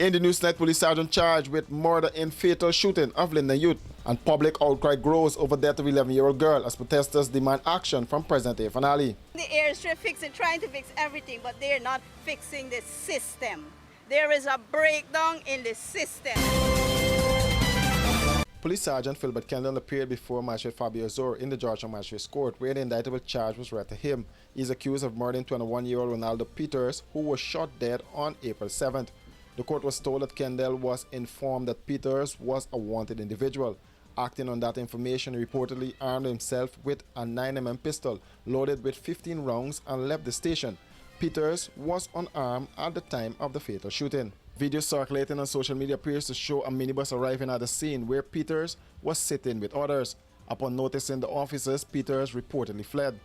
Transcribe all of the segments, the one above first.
In the Newsnet, police sergeant charged with murder in fatal shooting of Linden youth, and public outcry grows over death of 11-year-old girl as protesters demand action from President Afanali. The airstrip trying to fix everything, but they're not fixing the system. There is a breakdown in the system. Police Sergeant Philbert Kendall appeared before Magistrate Fabio Zor in the Georgetown Magistrates Court, where the indictable charge was read to him. He is accused of murdering 21-year-old Ronaldo Peters, who was shot dead on April 7th. The court was told that Kendall was informed that Peters was a wanted individual. Acting on that information, he reportedly armed himself with a 9mm pistol loaded with 15 rounds and left the station. Peters was unarmed at the time of the fatal shooting. Video circulating on social media appears to show a minibus arriving at the scene where Peters was sitting with others. Upon noticing the officers, Peters reportedly fled.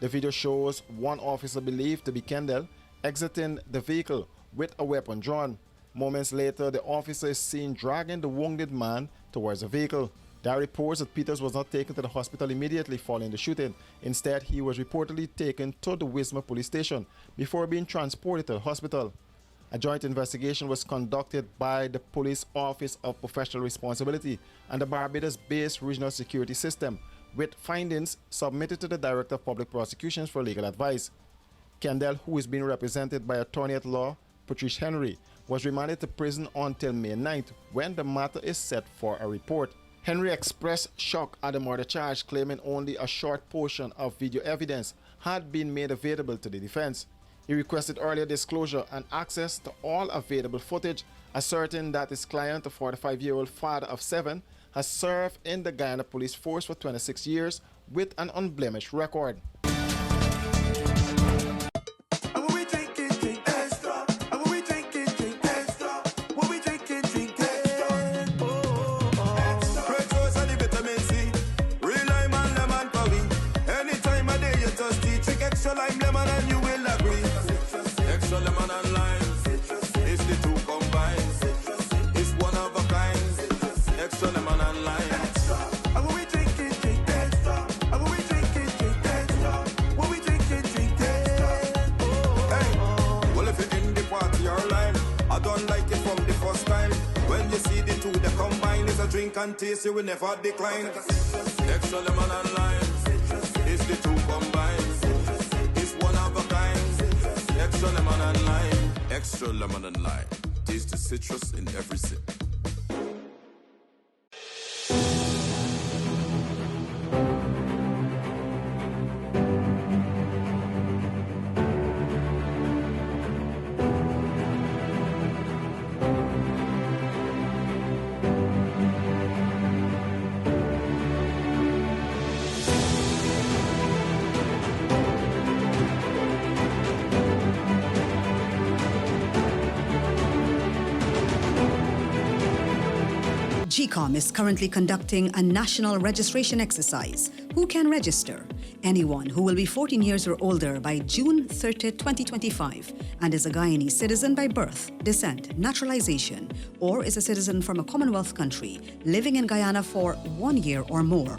The video shows one officer believed to be Kendall exiting the vehicle with a weapon drawn. Moments later, the officer is seen dragging the wounded man towards the vehicle. There are reports that Peters was not taken to the hospital immediately following the shooting. Instead, he was reportedly taken to the Wismar police station before being transported to the hospital. A joint investigation was conducted by the Police Office of Professional Responsibility and the Barbados-based Regional Security System, with findings submitted to the Director of Public Prosecutions for legal advice. Kendall, who is being represented by attorney at law Patrice Henry, was remanded to prison until May 9th, when the matter is set for a report. Henry expressed shock at the murder charge, claiming only a short portion of video evidence had been made available to the defense. He requested earlier disclosure and access to all available footage, asserting that his client, a 45-year-old father of 7, has served in the Guyana Police Force for 26 years with an unblemished record. Drink and taste, you will never decline. Extra lemon and lime. It's the two combined. It's one of a kind. Extra lemon and lime. Extra lemon and lime. Taste the citrus in every sip. GCOM is currently conducting a national registration exercise. Who can register? Anyone who will be 14 years or older by June 30, 2025 and is a Guyanese citizen by birth, descent, naturalization, or is a citizen from a Commonwealth country living in Guyana for 1 year or more.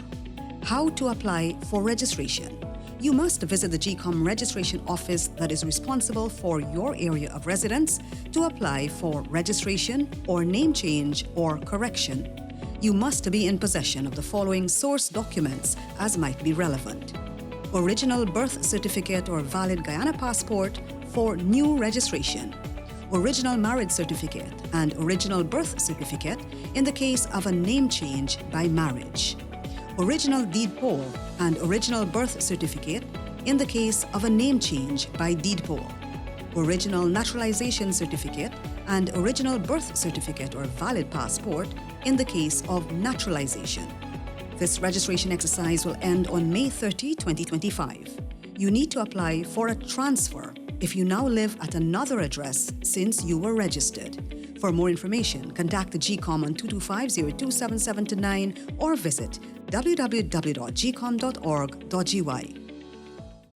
How to apply for registration? You must visit the GCOM registration office that is responsible for your area of residence to apply for registration or name change or correction. You must be in possession of the following source documents as might be relevant: original birth certificate or valid Guyana passport for new registration, original marriage certificate and original birth certificate in the case of a name change by marriage, original deed poll and original birth certificate in the case of a name change by deed poll, original naturalization certificate and original birth certificate or valid passport in the case of naturalization. This registration exercise will end on May 30, 2025. You need to apply for a transfer if you now live at another address since you were registered. For more information, contact the GCOM on 225-027729 or visit www.gcom.org.gy.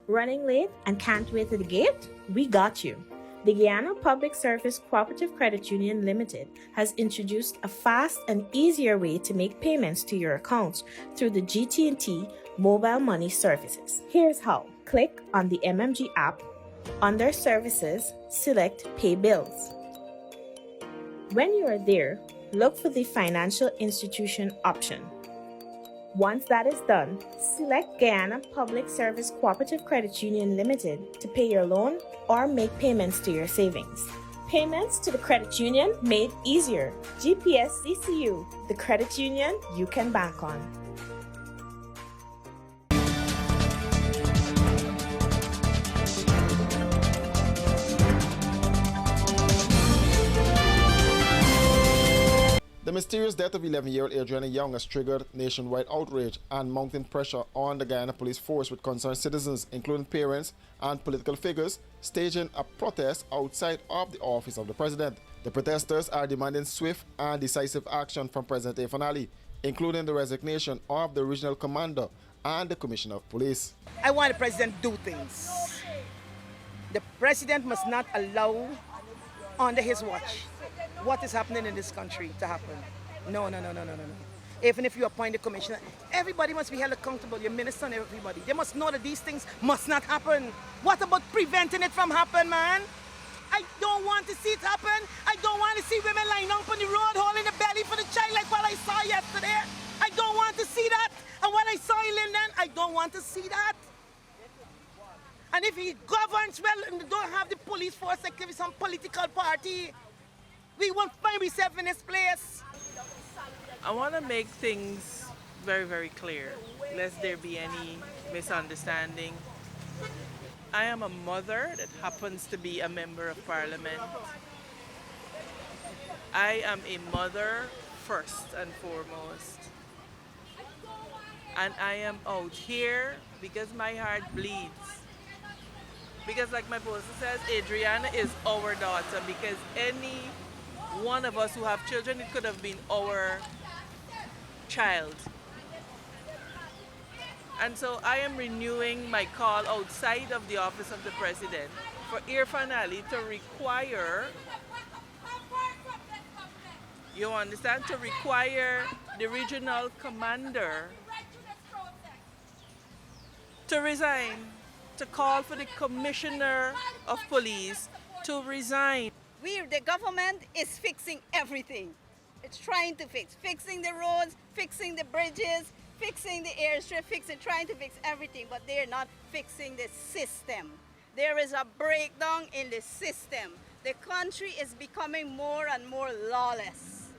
Running late and can't wait to the gate? We got you. The Guyana Public Service Cooperative Credit Union Limited has introduced a fast and easier way to make payments to your accounts through the GT&T mobile money services. Here's how. Click on the MMG app. Under Services, select Pay Bills. When you are there, look for the financial institution option. Once that is done, select Guyana Public Service Cooperative Credit Union Limited to pay your loan or make payments to your savings. Payments to the credit union made easier. GPS CCU, the credit union you can bank on. The mysterious death of 11-year-old Adriana Young has triggered nationwide outrage and mounting pressure on the Guyana police force, with concerned citizens, including parents and political figures, staging a protest outside of the office of the president. The protesters are demanding swift and decisive action from President Afanali, including the resignation of the regional commander and the commissioner of police. I want the president to do things. The president must not allow, under his watch, what is happening in this country to happen. No. Even if you appoint a commissioner, everybody must be held accountable, your minister and everybody. They must know that these things must not happen. What about preventing it from happening, man? I don't want to see it happen. I don't want to see women lying up on the road holding the belly for the child like what I saw yesterday. I don't want to see that. And what I saw in Linden, I don't want to see that. And if he governs well and don't have the police force like some political party, we won't find ourselves in this place. I want to make things very, very clear, lest there be any misunderstanding. I am a mother that happens to be a member of parliament. I am a mother first and foremost. And I am out here because my heart bleeds. Because like my poster says, Adriana is our daughter, because any one of us who have children, it could have been our child. And so I am renewing my call outside of the office of the president for Afanali to require, you understand, to require the regional commander to resign, to call for the commissioner of police to resign. The government is fixing everything. It's trying to fixing the roads, fixing the bridges, fixing the airstrip, trying to fix everything, but they're not fixing the system. There is a breakdown in the system. The country is becoming more and more lawless.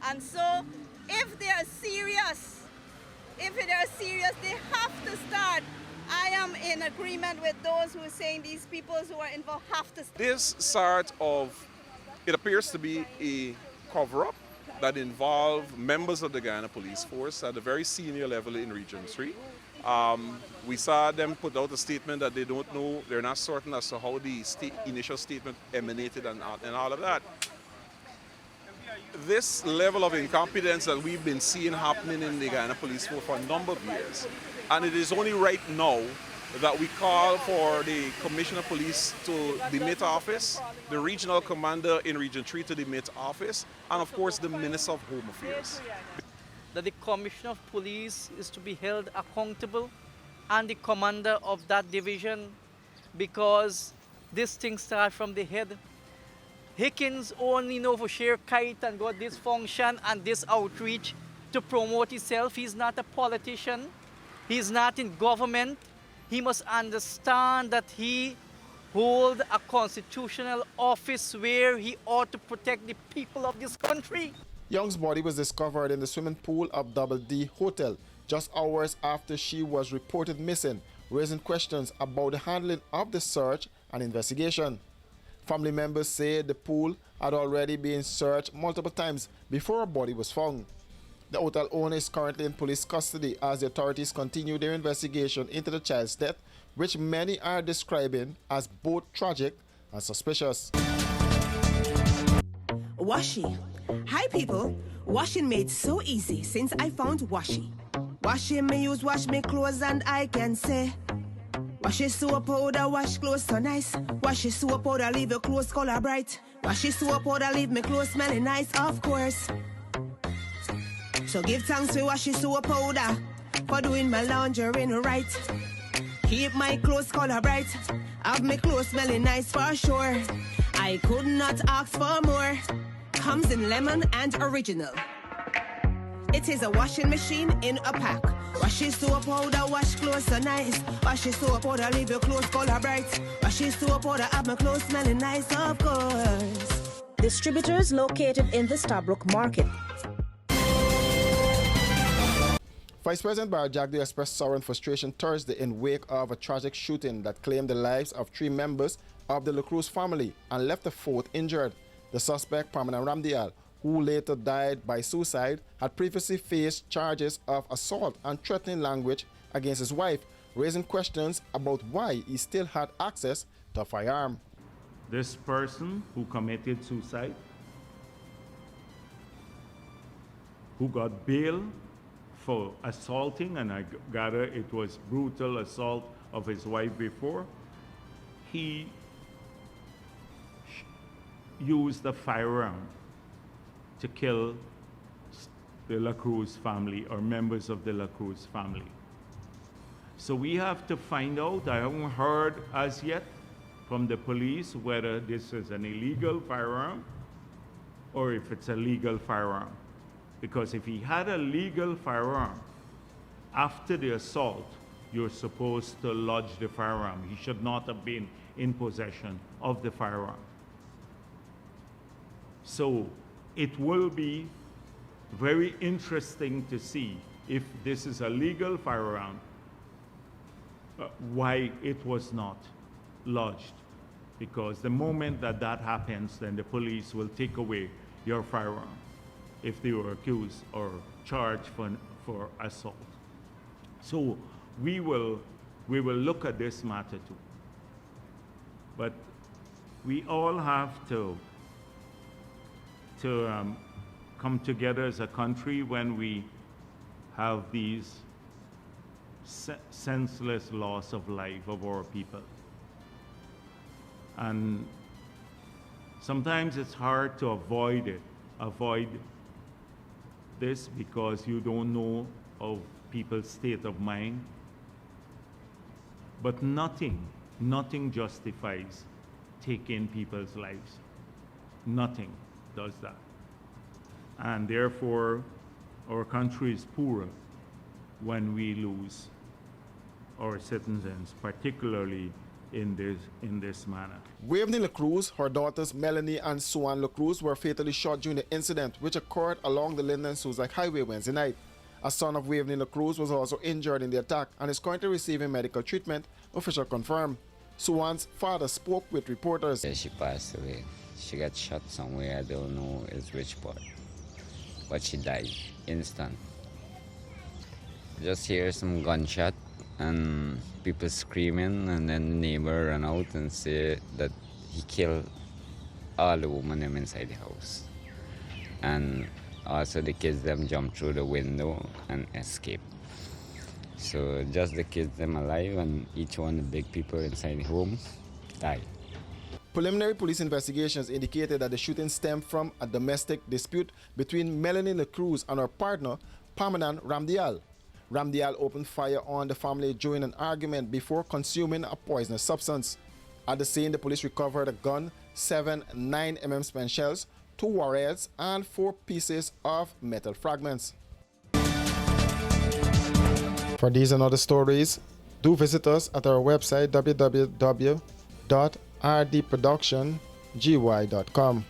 And so if they are serious, they have to start. I am in agreement with those who are saying these people who are involved have to start. This sort of, it appears to be a cover-up that involve members of the Guyana Police Force at a very senior level in Region 3. We saw them put out a statement that they don't know, they're not certain as to how the initial statement emanated and all of that. This level of incompetence that we've been seeing happening in the Guyana Police Force for a number of years, and it is only right now that we call for the Commissioner of Police to demit office, the regional commander in Region 3 to demit office, and of course the Minister of Home Affairs. That the Commissioner of Police is to be held accountable and the commander of that division, because this thing starts from the head. Hickins only know for sheer kite and got this function and this outreach to promote himself. He's not a politician. He's not in government. He must understand that he holds a constitutional office where he ought to protect the people of this country. Young's body was discovered in the swimming pool of Double D Hotel just hours after she was reported missing, raising questions about the handling of the search and investigation. Family members say the pool had already been searched multiple times before a body was found. The hotel owner is currently in police custody as the authorities continue their investigation into the child's death, which many are describing as both tragic and suspicious. Washi. Hi people. Washing made so easy since I found Washi. Washing me use wash me clothes and I can say Washi soap powder wash clothes so nice. Washi soap powder leave your clothes color bright. Washi soap powder leave me clothes smelling nice, of course. So give thanks to Washi soap powder for doing my laundry right. Keep my clothes color bright. Have my clothes smelling nice for sure. I could not ask for more. comes in lemon and original. It is a washing machine in a pack. Wash your soap powder, wash clothes so nice. Wash your soap powder, leave your clothes color bright. Wash your soap powder, have my clothes smelling nice, of course. Distributors located in the Stabrook Market. Vice President Barry Jagdeo expressed sorrow and frustration Thursday in wake of a tragic shooting that claimed the lives of 3 members of the Cruz family and left a 4th injured. The suspect, Parmanan Ramdial, who later died by suicide, had previously faced charges of assault and threatening language against his wife, raising questions about why he still had access to a firearm. This person who committed suicide, who got bail for assaulting, and I gather it was brutal assault of his wife before, he used a firearm to kill the La Cruz family or members of the La Cruz family. So we have to find out. I haven't heard as yet from the police whether this is an illegal firearm or if it's a legal firearm. Because if he had a legal firearm, after the assault, you're supposed to lodge the firearm. He should not have been in possession of the firearm. So it will be very interesting to see if this is a legal firearm, why it was not lodged. Because the moment that that happens, then the police will take away your firearm if they were accused or charged for assault. So we will look at this matter too. But we all have to come together as a country when we have these senseless loss of life of our people. And sometimes it's hard to avoid this because you don't know of people's state of mind. But nothing justifies taking people's lives. Nothing does that. And therefore, our country is poorer when we lose our citizens, particularly in this manner. Waveney La Cruz, her daughters Melanie and Swan La Cruz were fatally shot during the incident, which occurred along the Linden Suzac Highway Wednesday night. A son of Waveney La Cruz was also injured in the attack and is currently receiving medical treatment, officials confirmed. Swan's father spoke with reporters. Yeah, she passed away. She got shot somewhere, I don't know it's which part. But she died, instant. Just hear some gunshot and people screaming, and then the neighbor ran out and said that he killed all the women inside the house. And also the kids them jumped through the window and escaped. So just the kids them alive, and each one of the big people inside the home died. Preliminary police investigations indicated that the shooting stemmed from a domestic dispute between Melanie La Cruz and her partner, Parmanan Ramdial. Ramdial opened fire on the family during an argument before consuming a poisonous substance. At the scene, the police recovered a gun, 7 9mm spent shells, 2 warheads, and 4 pieces of metal fragments. For these and other stories, do visit us at our website www.rdproductiongy.com.